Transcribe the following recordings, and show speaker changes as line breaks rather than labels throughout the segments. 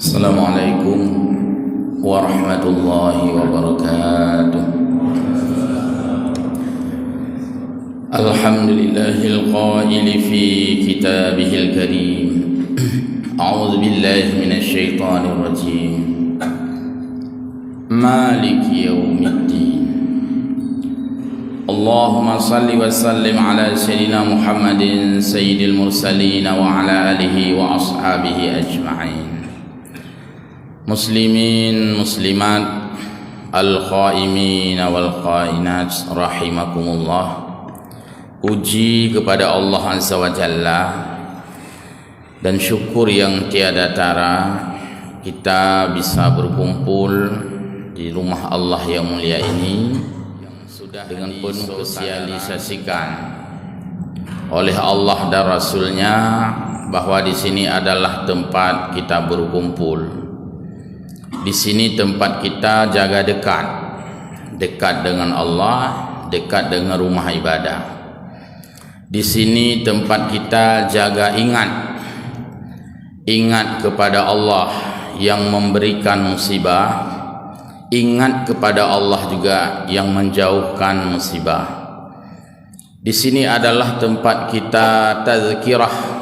Assalamualaikum warahmatullahi wabarakatuh. Alhamdulillahil qaili fi kitabihil karim. A'udzu billahi minasy syaithanir rajim. Maliki yaumiddin. Allahumma salli wa sallim ala sayyidina Muhammadin sayyidil mursalin wa ala alihi wa ashabihi ajma'in. Muslimin muslimat al-qaimin wal qainat rahimakumullah. Puji kepada Allah Azza wa Jalla dan syukur yang tiada tara kita bisa berkumpul di rumah Allah yang mulia ini dengan penuh kesosialisasikan oleh Allah dan Rasulnya bahwa di sini adalah tempat kita berkumpul. Di sini tempat kita jaga dekat dengan Allah, dekat dengan rumah ibadah. Di sini tempat kita jaga ingat kepada Allah yang memberikan musibah, ingat kepada Allah juga yang menjauhkan musibah. Di sini adalah tempat kita tazkirah,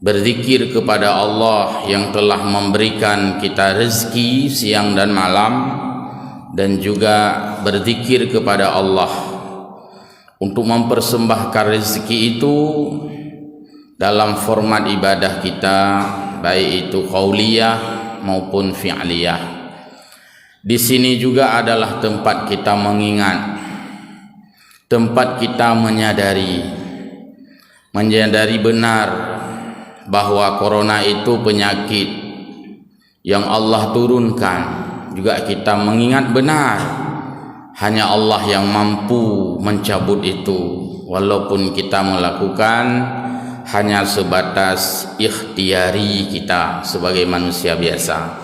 berzikir kepada Allah yang telah memberikan kita rezeki siang dan malam, dan juga berzikir kepada Allah untuk mempersembahkan rezeki itu dalam format ibadah kita, baik itu qauliyah maupun fi'liyah. Di sini juga adalah tempat kita mengingat, tempat kita menyadari benar bahwa corona itu penyakit yang Allah turunkan. Juga kita mengingat benar hanya Allah yang mampu mencabut itu, walaupun kita melakukan hanya sebatas ikhtiari kita sebagai manusia biasa.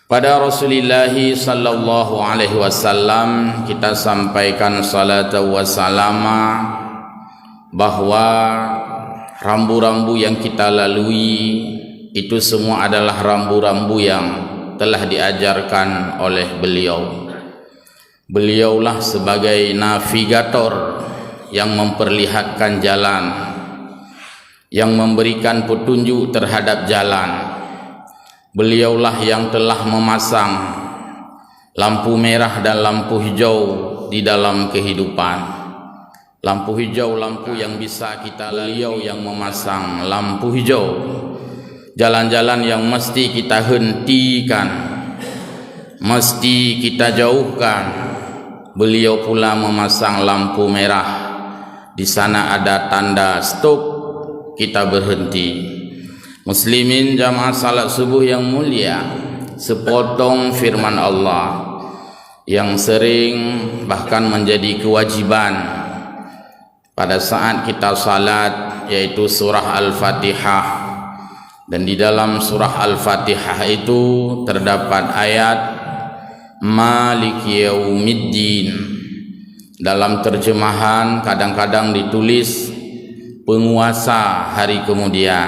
Pada Rasulullah sallallahu alaihi wasallam kita sampaikan salat wa salama bahwa rambu-rambu yang kita lalui itu semua adalah rambu-rambu yang telah diajarkan oleh beliau. Beliaulah sebagai navigator yang memperlihatkan jalan, yang memberikan petunjuk terhadap jalan. Beliaulah yang telah memasang lampu merah dan lampu hijau di dalam kehidupan. Lampu hijau, lampu yang bisa kita lalui, beliau yang memasang lampu hijau. Jalan-jalan yang mesti kita hentikan, mesti kita jauhkan. Beliau pula memasang lampu merah. Di sana ada tanda stop, kita berhenti. Muslimin jamaah salat subuh yang mulia, sepotong firman Allah yang sering bahkan menjadi kewajiban pada saat kita salat, yaitu surah Al-Fatihah. Dan di dalam surah Al-Fatihah itu terdapat ayat Maliki yaumiddin. Dalam terjemahan kadang-kadang ditulis penguasa hari kemudian,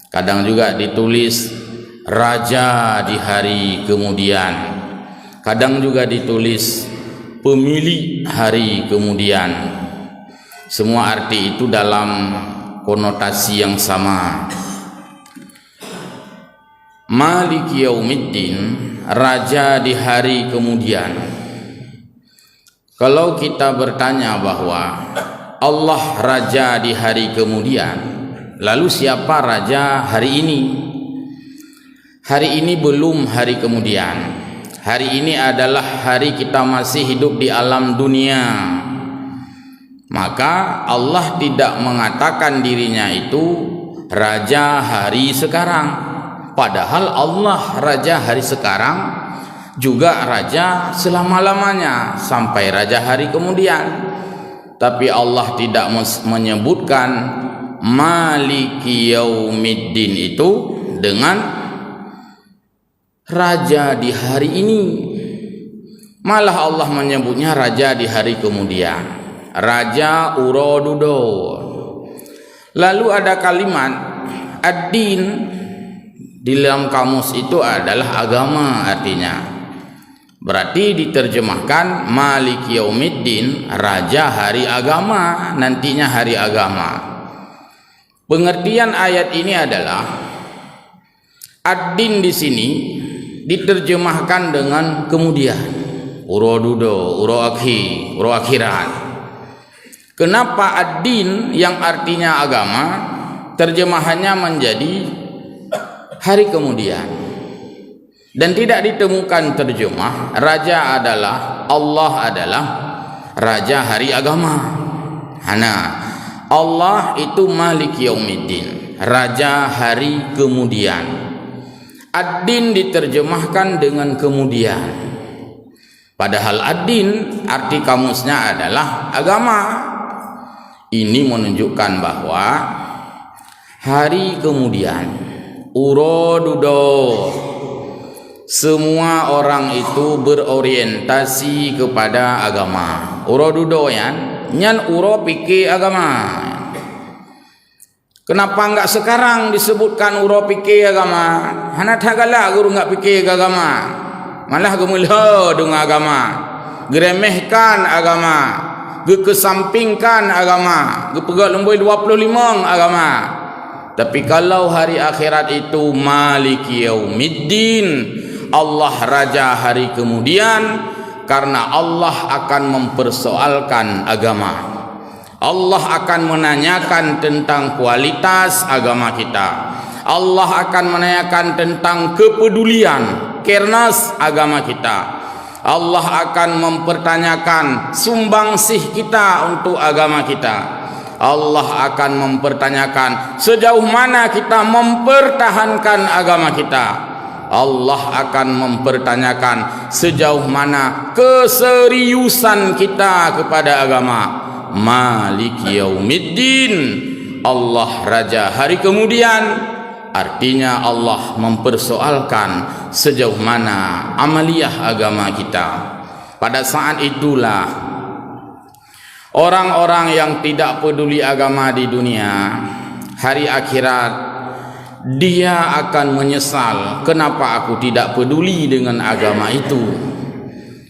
kadang juga ditulis raja di hari kemudian, kadang juga ditulis pemilik hari kemudian. Semua arti itu dalam konotasi yang sama. Maliki yaumiddin, raja di hari kemudian. Kalau kita bertanya bahwa Allah raja di hari kemudian, lalu siapa raja hari ini? Hari ini belum hari kemudian. Hari ini adalah hari kita masih hidup di alam dunia. Maka Allah tidak mengatakan dirinya itu raja hari sekarang. Padahal Allah raja hari sekarang, juga raja selama-lamanya sampai raja hari kemudian. Tapi Allah tidak menyebutkan Maliki yaumiddin itu dengan raja di hari ini. Malah Allah menyebutnya raja di hari kemudian, raja urodudo. Lalu ada kalimat ad-din, di dalam kamus itu adalah agama artinya. Berarti diterjemahkan Maliki Yaumiddin, raja hari agama, nantinya hari agama. Pengertian ayat ini adalah ad-din di sini diterjemahkan dengan kemudian, urodudo, uro akhirat. Kenapa ad-din yang artinya agama terjemahannya menjadi hari kemudian? Dan tidak ditemukan terjemah raja adalah, Allah adalah raja hari agama. Allah itu Malik Yaumiddin, raja hari kemudian. Ad-din diterjemahkan dengan kemudian, padahal ad-din arti kamusnya adalah agama. Ini menunjukkan bahwa hari kemudian, urodudo, semua orang itu berorientasi kepada agama. Urodudo nyan uro pikir agama. Kenapa enggak sekarang disebutkan uro pikir agama? Hana tagala guru enggak pikir agama. Malah gemulho dengan agama. Geremehkan agama. Gekesampingkan agama. Gepegat lembui 25 agama. Tapi kalau hari akhirat itu Maliki Yaumiddin, Allah raja hari kemudian, karena Allah akan mempersoalkan agama. Allah akan menanyakan tentang kualitas agama kita. Allah akan menanyakan tentang kepedulian, careness agama kita. Allah akan mempertanyakan sumbangsih kita untuk agama kita. Allah akan mempertanyakan sejauh mana kita mempertahankan agama kita. Allah akan mempertanyakan sejauh mana keseriusan kita kepada agama. Maliki Yaumiddin, Allah raja hari kemudian, artinya Allah mempersoalkan sejauh mana amaliyah agama kita. Pada saat itulah orang-orang yang tidak peduli agama di dunia, hari akhirat dia akan menyesal, kenapa aku tidak peduli dengan agama itu.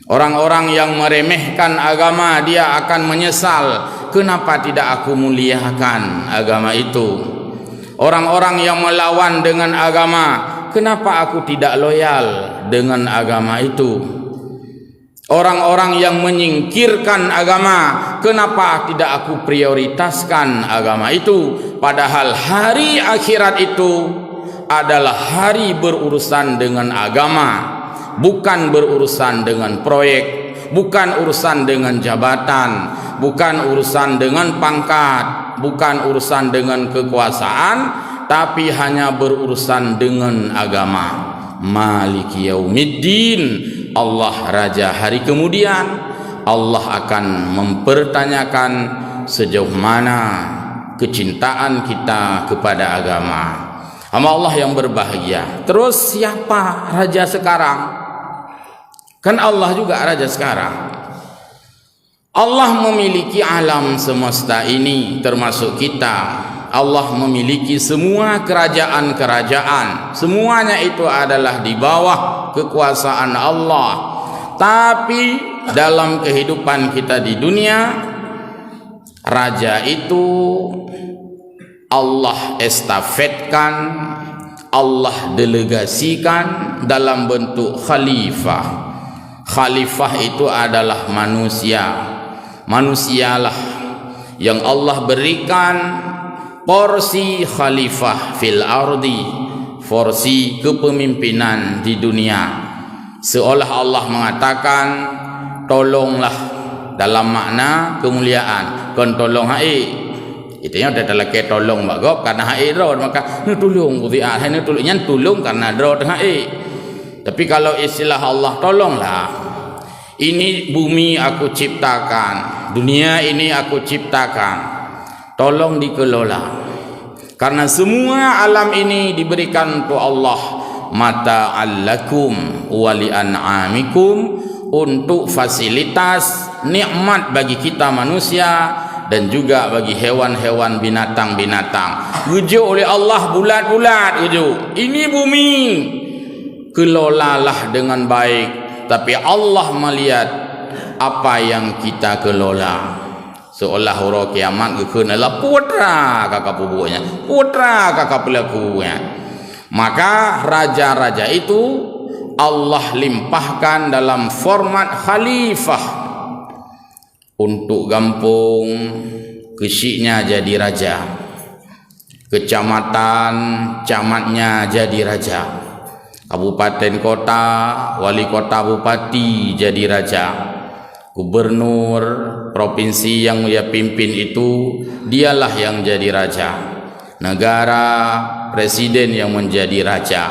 Orang-orang yang meremehkan agama, dia akan menyesal, kenapa tidak aku muliakan agama itu. Orang-orang yang melawan dengan agama, kenapa aku tidak loyal dengan agama itu. Orang-orang yang menyingkirkan agama, kenapa tidak aku prioritaskan agama itu. Padahal hari akhirat itu adalah hari berurusan dengan agama, bukan berurusan dengan proyek, bukan urusan dengan jabatan, bukan urusan dengan pangkat, bukan urusan dengan kekuasaan, tapi hanya berurusan dengan agama. Maliki Yaumiddin, Allah raja hari kemudian. Allah akan mempertanyakan sejauh mana kecintaan kita kepada agama. Hamba Allah yang berbahagia. Terus siapa raja sekarang? Kan Allah juga raja sekarang. Allah memiliki alam semesta ini, termasuk kita. Allah memiliki semua kerajaan-kerajaan. Semuanya itu adalah di bawah kekuasaan Allah. Tapi dalam kehidupan kita di dunia, raja itu Allah estafetkan, Allah delegasikan dalam bentuk khalifah. Khalifah itu adalah manusia. Manusialah yang Allah berikan porsi khalifah fil ardi, porsi kepemimpinan di dunia. Seolah Allah mengatakan, tolonglah dalam makna kemuliaan. Kon tolong hai. Itunya ada dalam ke tolong bagop karena hai ro, maka nu tolong kudiah, hai nu tolong nyan tolong karena ro tengah hai. Tapi kalau istilah Allah, tolonglah. Ini bumi aku ciptakan, dunia ini aku ciptakan, tolong dikelola. Karena semua alam ini diberikan untuk Allah, mata'allakum wali an'amikum, untuk fasilitas nikmat bagi kita manusia dan juga bagi hewan-hewan, binatang-binatang. Rujuk oleh Allah bulat-bulat rujuk. Ini bumi kelolalah dengan baik, tapi Allah melihat apa yang kita kelola. Seolah huruf kiamat kekenalah putra kakak pubuhnya, putra kakak pelakunya. Maka raja-raja itu Allah limpahkan dalam format khalifah untuk kampung kesiknya jadi raja, kecamatan camatnya jadi raja, kabupaten kota wali kota bupati jadi raja, gubernur provinsi yang dia pimpin itu dialah yang jadi raja, negara presiden yang menjadi raja.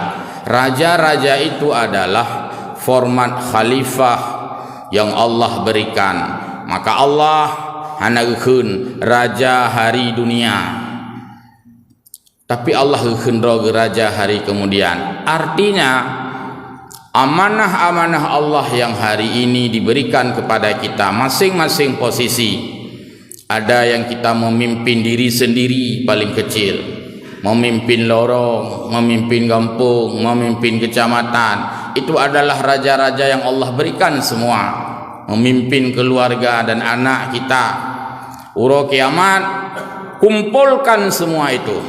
Raja-raja itu adalah format khalifah yang Allah berikan. Maka Allah hanakeun raja hari dunia, tapi Allah kehendro raja hari kemudian. Artinya amanah-amanah Allah yang hari ini diberikan kepada kita masing-masing posisi. Ada yang kita memimpin diri sendiri paling kecil, memimpin lorong, memimpin kampung, memimpin kecamatan. Itu adalah raja-raja yang Allah berikan semua. Memimpin keluarga dan anak kita. Uro kiamat, kumpulkan semua itu.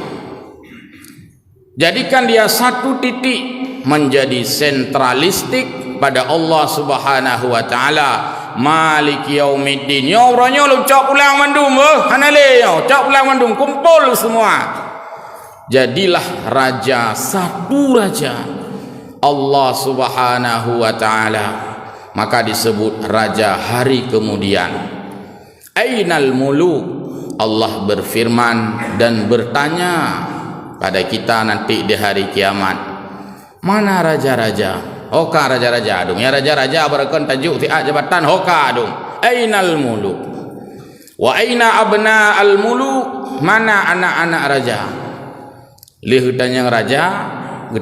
Jadikan dia satu titik, menjadi sentralistik pada Allah Subhanahu wa taala. Maliki yaumiddin. Ya orangnya lu cak pulang mandum, hanale yo, cak pulang mandum, kumpul semua. Jadilah raja, satu raja, Allah Subhanahu wa taala. Maka disebut raja hari kemudian. Ainal muluk, Allah berfirman dan bertanya pada kita nanti di hari kiamat, mana raja-raja? Hoka raja-raja adung. Ya raja-raja berakan tajuk tiap jabatan hoka adung. Ainal muluk wa aina abna al muluk, mana anak-anak raja? Lih tanya raja,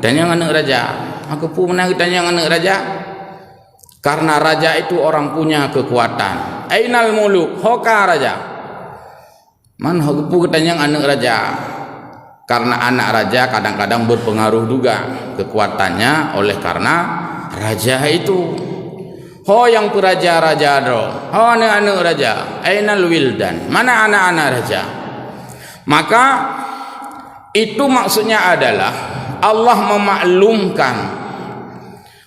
tanya anak raja. Aku pun mana tanya anak raja? Karena raja itu orang punya kekuatan. Ainal muluk, hoka raja. Man aku tanya anak raja. Karena anak raja kadang-kadang berpengaruh juga kekuatannya oleh karena raja itu. Ho yang peraja-raja do, ho anak-anak raja. Ainal wildan, mana anak-anak raja? Maka itu maksudnya adalah Allah memaklumkan,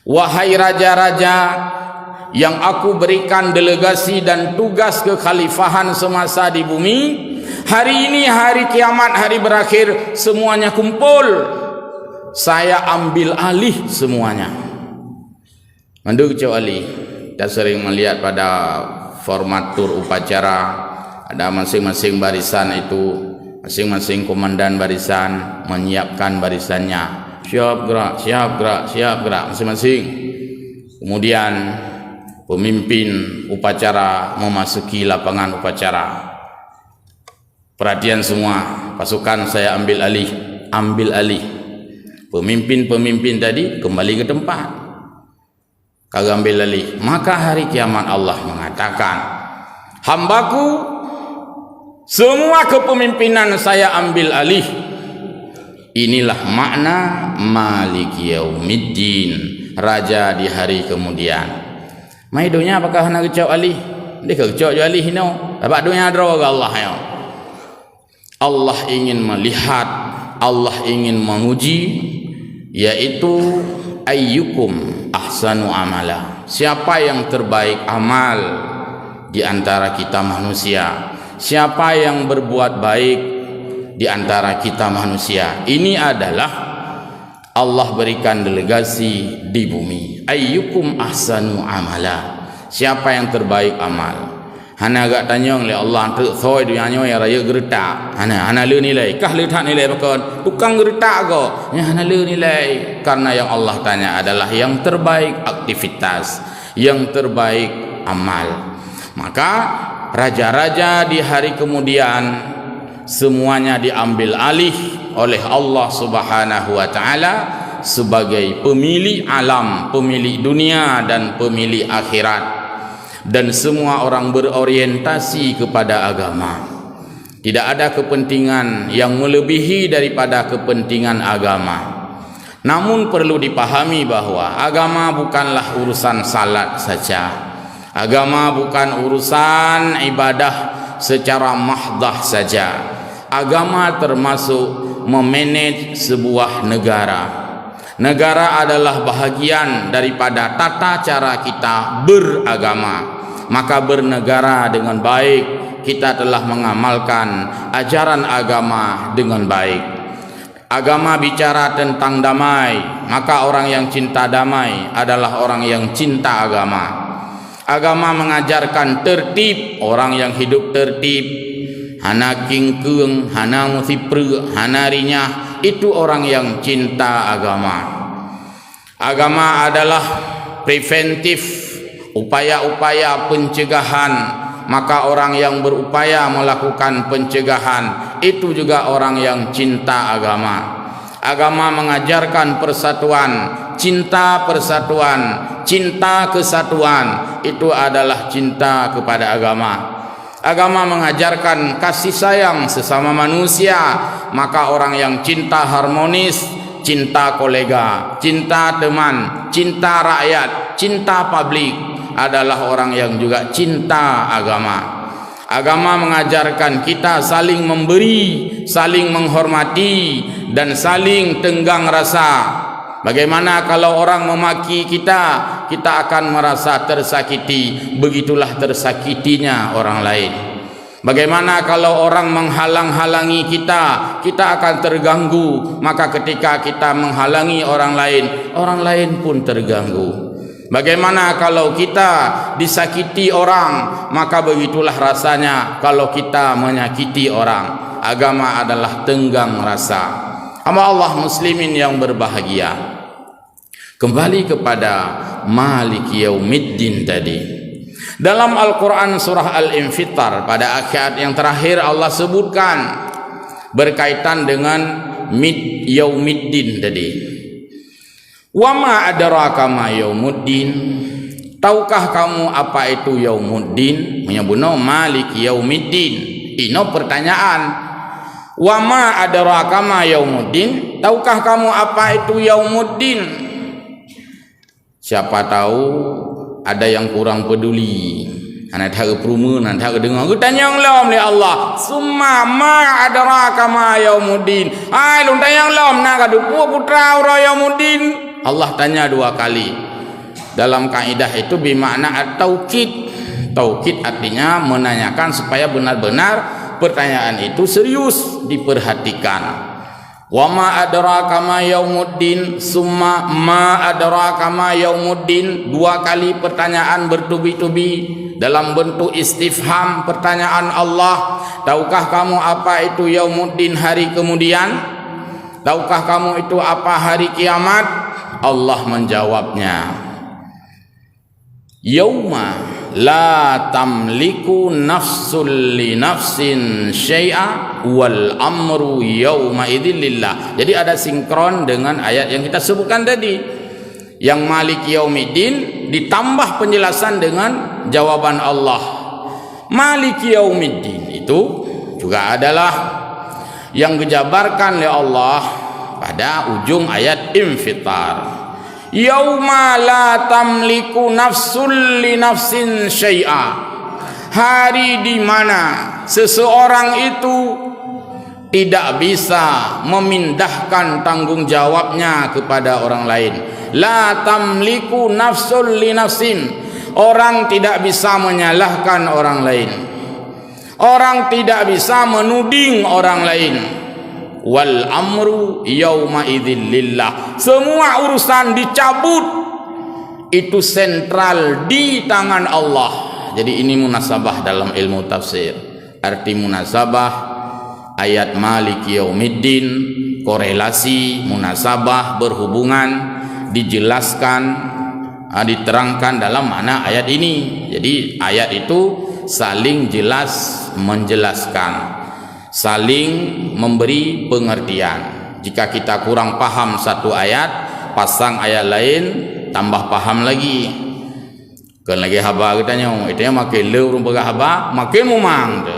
wahai raja-raja yang aku berikan delegasi dan tugas kekhalifahan semasa di bumi, hari ini hari kiamat, hari berakhir, semuanya kumpul, saya ambil alih semuanya. Mandu kecuali kita sering melihat pada formatur upacara, ada masing-masing barisan itu, masing-masing komandan barisan menyiapkan barisannya, siap gerak, siap gerak, siap gerak masing-masing. Kemudian pemimpin upacara memasuki lapangan upacara. Perhatian semua, pasukan saya ambil alih, ambil alih. Pemimpin-pemimpin tadi kembali ke tempat, kagak ambil alih. Maka hari kiamat Allah mengatakan, hambaku, semua kepemimpinan saya ambil alih. Inilah makna Maliki Yaumiddin, raja di hari kemudian. Mai dunia apakah nak kecau alih? Dia kecau je alih no. Dapat dunia draw ke Allah ya. Allah ingin melihat, Allah ingin menguji, yaitu ayyukum ahsanu amala. Siapa yang terbaik amal di antara kita manusia? Siapa yang berbuat baik di antara kita manusia? Ini adalah Allah berikan delegasi di bumi. Ayyukum ahsanu amala. Siapa yang terbaik amal? Hana agak tanya oleh Allah tu thoi dunia yang raya gertak. Hana le nilai. Kah le tak nilai bakon? Tukang gertak ko. Ya hana le nilai. Karena yang Allah tanya adalah yang terbaik aktivitas, yang terbaik amal. Maka raja-raja di hari kemudian semuanya diambil alih oleh Allah Subhanahu wa taala sebagai pemilik alam, pemilik dunia dan pemilik akhirat. dan semua orang berorientasi kepada agama. Tidak ada kepentingan yang melebihi daripada kepentingan agama. Namun perlu dipahami bahwa agama bukanlah urusan salat saja. Agama bukan urusan ibadah secara mahdah saja. Agama termasuk memanage sebuah negara. Negara adalah bahagian daripada tata cara kita beragama. Maka bernegara dengan baik, kita telah mengamalkan ajaran agama dengan baik. Agama bicara tentang damai, maka orang yang cinta damai adalah orang yang cinta agama. Agama mengajarkan tertib, orang yang hidup tertib, hana kingkeung, hana musipre, hana rinyah, itu orang yang cinta agama. Agama adalah preventif, upaya-upaya pencegahan, maka orang yang berupaya melakukan pencegahan itu juga orang yang cinta agama. Agama mengajarkan persatuan, cinta persatuan, cinta kesatuan, itu adalah cinta kepada agama. Agama mengajarkan kasih sayang sesama manusia, maka orang yang cinta harmonis, cinta kolega, cinta teman, cinta rakyat, cinta publik adalah orang yang juga cinta agama. Agama mengajarkan kita saling memberi, saling menghormati, dan saling tenggang rasa. Bagaimana kalau orang memaki kita, kita akan merasa tersakiti. Begitulah tersakitinya orang lain. Bagaimana kalau orang menghalang-halangi kita, kita akan terganggu. Maka ketika kita menghalangi orang lain pun terganggu. Bagaimana kalau kita disakiti orang, maka begitulah rasanya kalau kita menyakiti orang. Agama adalah tenggang rasa. Hamba Allah muslimin yang berbahagia, kembali kepada Maliki Yaumiddin tadi. Dalam Al-Quran surah Al-Infitar pada ayat yang terakhir Allah sebutkan berkaitan dengan Yaumiddin tadi. Wa ma adraka ma yaumuddin, tahukah kamu apa itu yaumuddin? Menyebutno Maliki Yaumiddin. Ino pertanyaan. Wa ma adraka ma yaumuddin, tahukah kamu apa itu yaumuddin? Siapa tahu ada yang kurang peduli. Anak tahu perumahan, anak tahu dengar. Aku tanya lom ni Allah. Summa ma adraka ma yaumuddin. Ai lu tanya lom nak adu putra ora yaumuddin. Allah tanya dua kali. Dalam kaidah itu bermakna at-taukid. Taukid artinya menanyakan supaya benar-benar pertanyaan itu serius diperhatikan. Wa ma adraka ma yaumuddin, summa ma adraka ma yaumuddin. Dua kali pertanyaan bertubi-tubi dalam bentuk istifham, pertanyaan Allah. Tahukah kamu apa itu yaumuddin, hari kemudian? Tahukah kamu itu apa hari kiamat? Allah menjawabnya, yauma la tamliku nafsul li nafsin syai'a wal amru yauma idzin lillah. Jadi ada sinkron dengan ayat yang kita sebutkan tadi. Yang Maliki Yaumiddin ditambah penjelasan dengan jawaban Allah. Maliki Yaumiddin itu juga adalah yang dijabarkan oleh Allah pada ujung ayat Infitar. Yauma la tamliku nafsul li nafsin syai'a. Hari di mana seseorang itu tidak bisa memindahkan tanggung jawabnya kepada orang lain. La tamliku nafsul li nafsin. Orang tidak bisa menyalahkan orang lain. Orang tidak bisa menuding orang lain. Wal amru yauma idzin lillah. Semua urusan dicabut, itu sentral di tangan Allah. Jadi ini munasabah dalam ilmu tafsir. Arti munasabah ayat Maliki Yaumiddin, korelasi munasabah berhubungan, dijelaskan, diterangkan dalam mana ayat ini. Jadi ayat itu saling jelas menjelaskan, saling memberi pengertian. Jika kita kurang paham satu ayat, pasang ayat lain, tambah paham lagi. Bukan lagi haba katanya, itu makin le rumah haba, makin mumang tu.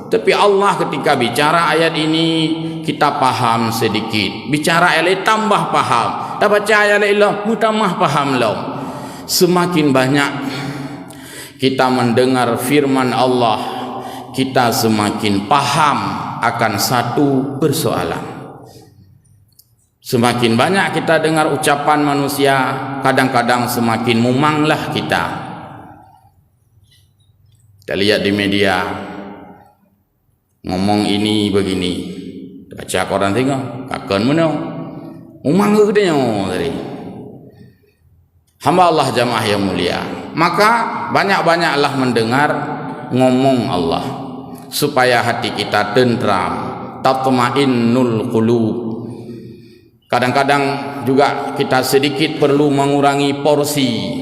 Tapi Allah ketika bicara ayat ini kita paham sedikit. Bicara ayat tambah paham. Tak baca ayat Allah, tambah paham lah. Semakin banyak kita mendengar firman Allah, kita semakin paham akan satu persoalan. Semakin banyak kita dengar ucapan manusia, kadang-kadang semakin mumanglah kita. Kita lihat di media, ngomong ini begini, baca koran tengok, akan mana? Umang ke katanya tadi. Hamba Allah jamaah yang mulia, maka banyak-banyaklah mendengar ngomong Allah supaya hati kita tentram, tatmainnul qulub. Kadang-kadang juga kita sedikit perlu mengurangi porsi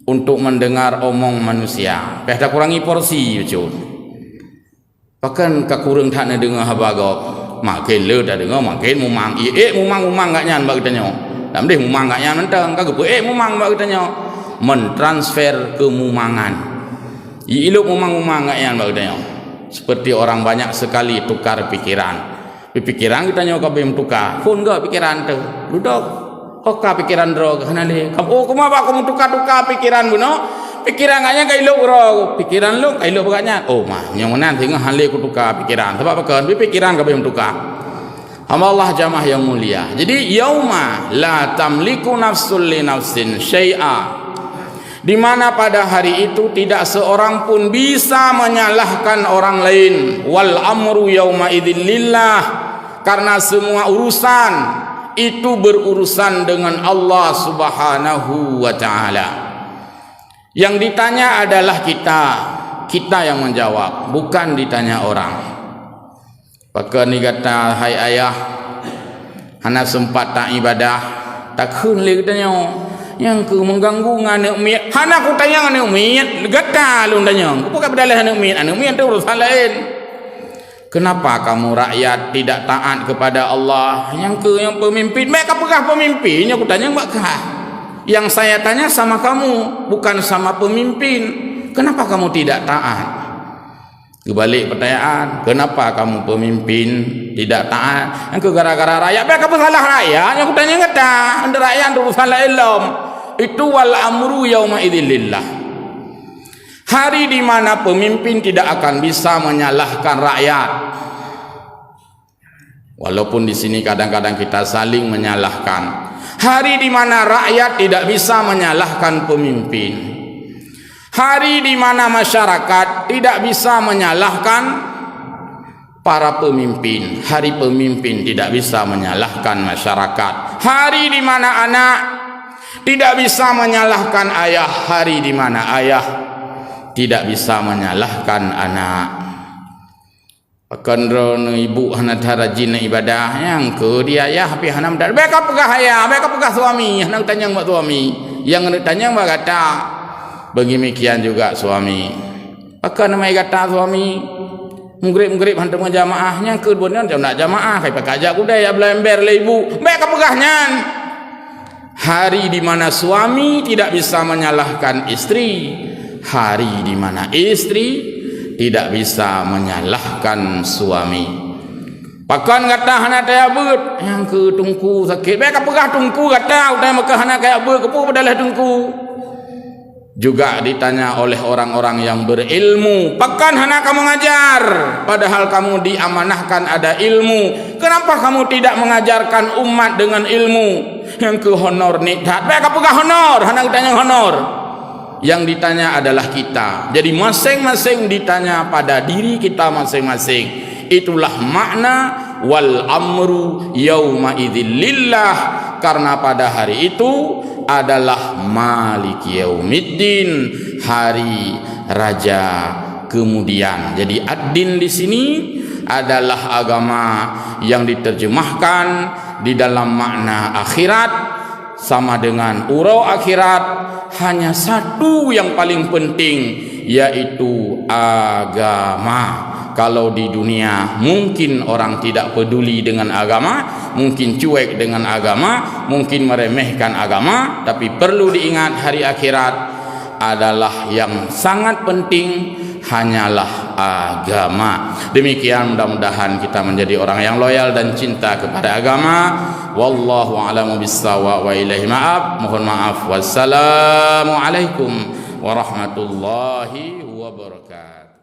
untuk mendengar omong manusia. Kita kurangi porsi betul. Bahkan kakurang tak nak dengar habagok, makin le dah dengar makin mumang. Mumang gak nyan bak katanya. Lam deh mumang gak nyan mentang kagak mumang bak katanya. Mentransfer ke mumangan. Iluk mumang gak nyan bak katanya. Seperti orang banyak sekali tukar pikiran. Pikiran kita nyawa kabeh tukar. Pun gak pikiran tu. Duduk. Oka pikiran dro kana le. Oh kumapa kamu tukar-tukar pikiran buno? Pikiran gaknya kai lu ro. Pikiran lu kai lu bagaknya. Oh mah yang mana tengah hale ku tukar pikiran. Sebab apa? Pikiran kabeh tukar. Allah jamaah yang mulia. Jadi yauma la tamliku nafsul li nafsin syai'a. Di mana pada hari itu tidak seorang pun bisa menyalahkan orang lain. Wal amru yauma idzin lillah, karena semua urusan itu berurusan dengan Allah Subhanahu wa taala. Yang ditanya adalah kita yang menjawab, bukan ditanya orang. Maka ni kata, hai ayah, hana sempat tak ibadah, tak khun le katanya. Yang ke mengganggu anak miat, hana aku tanya anak miat, gata lu tanya. Aku bukan berdalah anak miat tu urusan lain. Kenapa kamu rakyat tidak taat kepada Allah? Yang pemimpin, mereka pegah pemimpinnya. Aku tanya mbak. Yang saya tanya sama kamu, bukan sama pemimpin. Kenapa kamu tidak taat? Kebalik pertanyaan, kenapa kamu pemimpin tidak taat? Yang gara-gara rakyat, mereka pun salah rakyat. Yang aku tanya kata, anda rakyat urusan lain. Itu wal amru yauma idzin lillah. Hari di mana pemimpin tidak akan bisa menyalahkan rakyat. Walaupun di sini kadang-kadang kita saling menyalahkan. Hari di mana rakyat tidak bisa menyalahkan pemimpin. Hari di mana masyarakat tidak bisa menyalahkan para pemimpin. Hari pemimpin tidak bisa menyalahkan masyarakat. Hari di mana anak tidak bisa menyalahkan ayah. Hari di mana ayah tidak bisa menyalahkan anak. Akandron ibu hana rajin ibadah, yang ke dia ayah tapi hana mendar. Mereka pegah ayah, mereka pegah suami. Hana tanya mbak suami. Yang tanya mbak kata. Begimikian juga suami. Maka namanya kata suami, menggrip hantar jamaahnya ke dunia nak jamaah, kai pakai ajak udah ya belember le ibu. Mereka pegahnya. Hari di mana suami tidak bisa menyalahkan istri, hari di mana istri tidak bisa menyalahkan suami. Pakan kata hana daya bet, yang ke tungku sakit. Mereka pegah tungku kata, udah maka hana kayak bet, kepu badalah tungku. Juga ditanya oleh orang-orang yang berilmu, pakan hana kamu ngajar, padahal kamu diamanahkan ada ilmu. Kenapa kamu tidak mengajarkan umat dengan ilmu? Yang ke honor nikdat, mereka pegah honor, hana ditanya honor. Yang ditanya adalah kita. Jadi masing-masing ditanya pada diri kita masing-masing. Itulah makna wal amru yauma idzil lillah, karena pada hari itu adalah Maliki Yaumiddin, hari raja kemudian. Jadi ad-din di sini adalah agama yang diterjemahkan di dalam makna akhirat, sama dengan urau akhirat. Hanya satu yang paling penting, yaitu agama. Kalau di dunia mungkin orang tidak peduli dengan agama, mungkin cuek dengan agama, mungkin meremehkan agama, tapi perlu diingat hari akhirat adalah yang sangat penting hanyalah agama. Demikian mudah-mudahan kita menjadi orang yang loyal dan cinta kepada agama. Wallahu a'lamu bis-shawab wa ilaihi ma'ab. Mohon maaf. Wassalamu alaikum warahmatullahi wabarakatuh.